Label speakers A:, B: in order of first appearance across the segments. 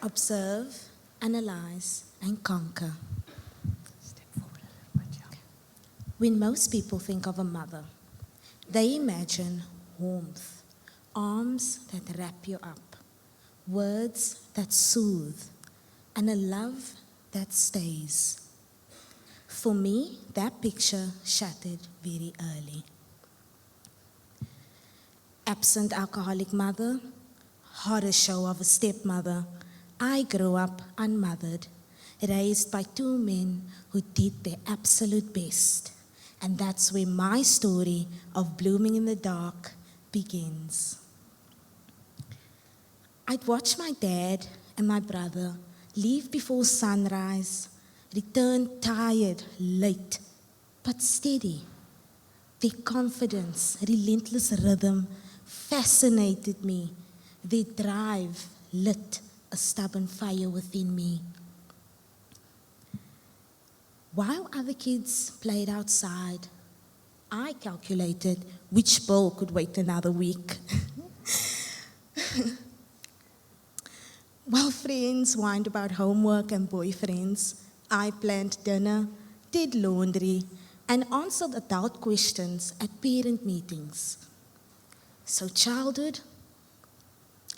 A: Observe, analyze, and conquer.
B: Step forward a little bit, yeah.
A: When most people think of a mother, they imagine warmth, arms that wrap you up, words that soothe, and a love that stays. For me, that picture shattered very early. Absent alcoholic mother, horror show of a stepmother, I grew up unmothered, raised by two men who did their absolute best. And that's where my story of blooming in the dark begins. I'd watch my dad and my brother leave before sunrise, return tired, late, but steady. Their confidence, relentless rhythm fascinated me. Their drive lit a stubborn fire within me. While other kids played outside, I calculated which bowl could wait another week. While friends whined about homework and boyfriends, I planned dinner, did laundry, and answered adult questions at parent meetings. So childhood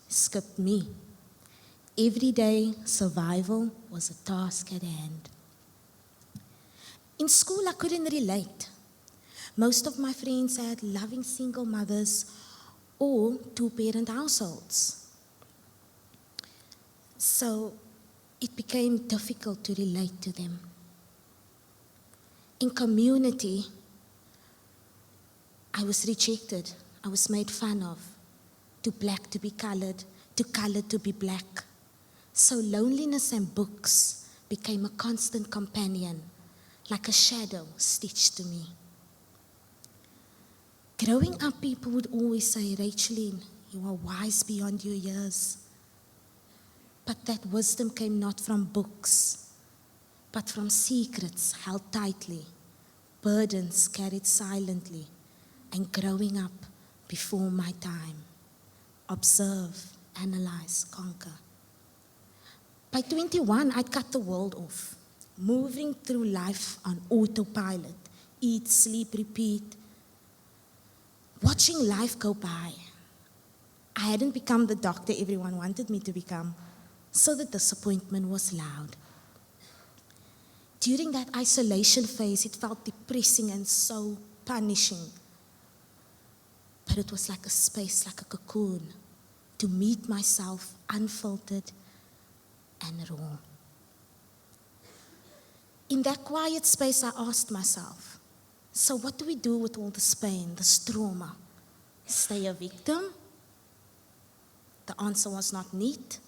A: skipped me. Everyday survival was a task at hand. In school, I couldn't relate. Most of my friends had loving single mothers or two-parent households. So it became difficult to relate to them. In community, I was rejected. I was made fun of. Too black to be colored, too colored to be black. So loneliness and books became a constant companion, like a shadow stitched to me. Growing up, people would always say, Racheline, you are wise beyond your years. But that wisdom came not from books, but from secrets held tightly, burdens carried silently, and growing up before my time. Observe, analyze, conquer. By 21, I'd cut the world off, moving through life on autopilot, eat, sleep, repeat, watching life go by. I hadn't become the doctor everyone wanted me to become, so the disappointment was loud. During that isolation phase, it felt depressing and so punishing. But it was like a space, like a cocoon, to meet myself unfiltered and raw. In that quiet space, I asked myself, so what do we do with all this pain, this trauma? Stay a victim? The answer was not neat,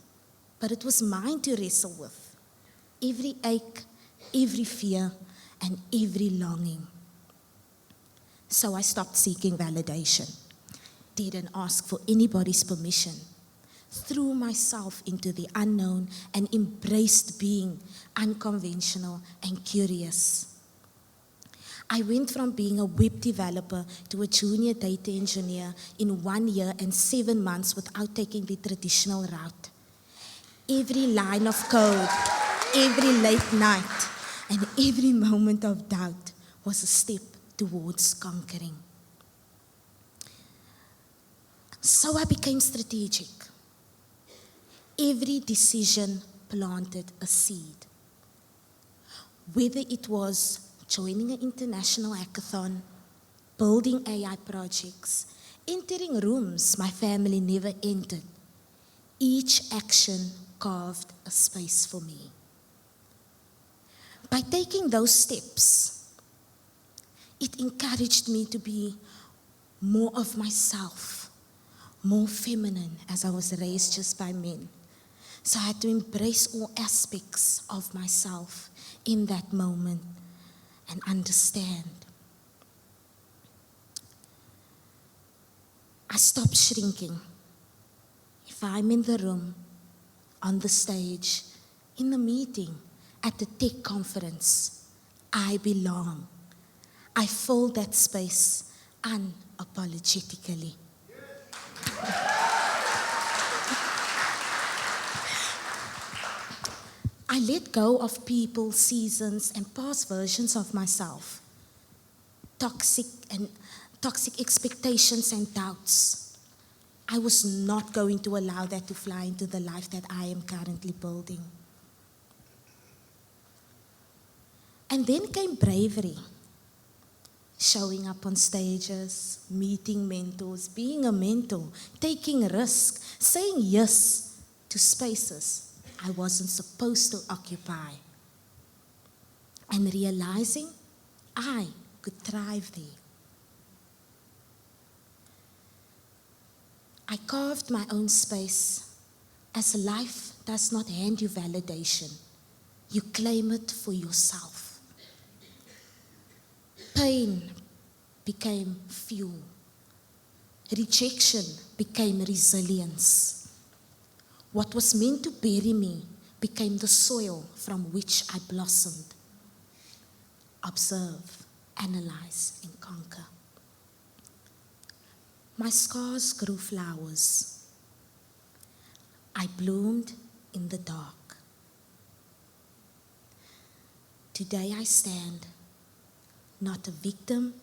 A: but it was mine to wrestle with. Every ache, every fear, and every longing. So I stopped seeking validation. Didn't ask for anybody's permission. Threw myself into the unknown and embraced being unconventional and curious. I went from being a web developer to a junior data engineer in 1 year and 7 months without taking the traditional route. Every line of code, every late night, and every moment of doubt was a step towards conquering. So I became strategic. Every decision planted a seed. Whether it was joining an international hackathon, building AI projects, entering rooms my family never entered, each action carved a space for me. By taking those steps, it encouraged me to be more of myself, more feminine, as I was raised just by men. So I had to embrace all aspects of myself in that moment and understand. I stopped shrinking. If I'm in the room, on the stage, in the meeting, at the tech conference, I belong. I fill that space unapologetically. I let go of people, seasons, and past versions of myself. Toxic expectations and doubts. I was not going to allow that to fly into the life that I am currently building. And then came bravery. Showing up on stages, meeting mentors, being a mentor, taking risks, saying yes to spaces I wasn't supposed to occupy, and realizing I could thrive there. I carved my own space, as life does not hand you validation. You claim it for yourself. Pain became fuel. Rejection became resilience. What was meant to bury me became the soil from which I blossomed. Observe, analyze, and conquer. My scars grew flowers. I bloomed in the dark. Today I stand, not a victim,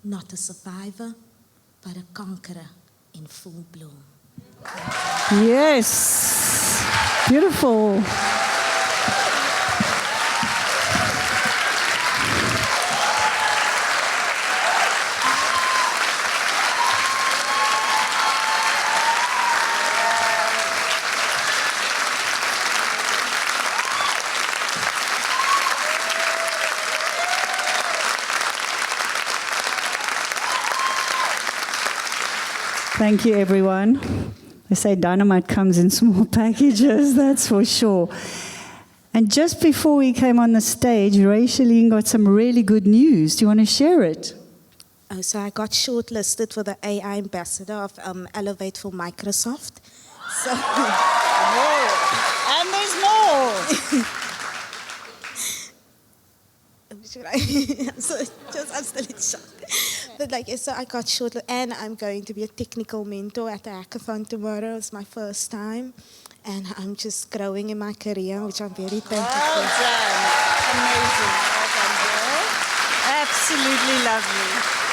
A: not a survivor, but a conqueror in full bloom.
C: Yes, beautiful. Thank you, everyone. They say dynamite comes in small packages, that's for sure. And just before we came on the stage, Racheline got some really good news. Do you want to share it?
A: Oh, so I got shortlisted for the AI ambassador of Elevate for Microsoft. So
C: And there's more.
A: should I? I'm still in shock. But so I got shortlisted, and I'm going to be a technical mentor at the hackathon tomorrow. It's my first time, and I'm just growing in my career, which I'm very thankful for.
C: Well done. Amazing. Well done, girl. Absolutely lovely.